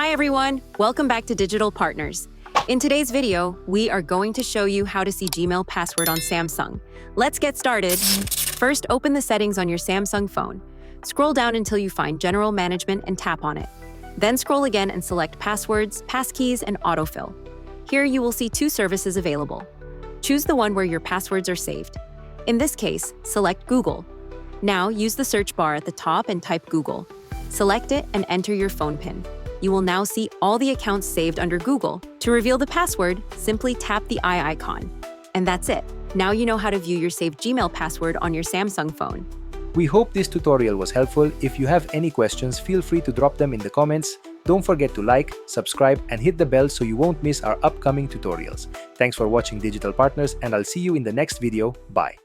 Hi everyone, welcome back to Digital Partners. In today's video, we are going to show you how to see Gmail password on Samsung. Let's get started. First, open the settings on your Samsung phone. Scroll down until you find General Management and tap on it. Then scroll again and select Passwords, Passkeys, and Autofill. Here you will see two services available. Choose the one where your passwords are saved. In this case, select Google. Now use the search bar at the top and type Google. Select it and enter your phone PIN. You will now see all the accounts saved under Google. To reveal the password, simply tap the eye icon. And that's it. Now you know how to view your saved Gmail password on your Samsung phone. We hope this tutorial was helpful. If you have any questions, feel free to drop them in the comments. Don't forget to like, subscribe, and hit the bell so you won't miss our upcoming tutorials. Thanks for watching Digital Partners, and I'll see you in the next video. Bye.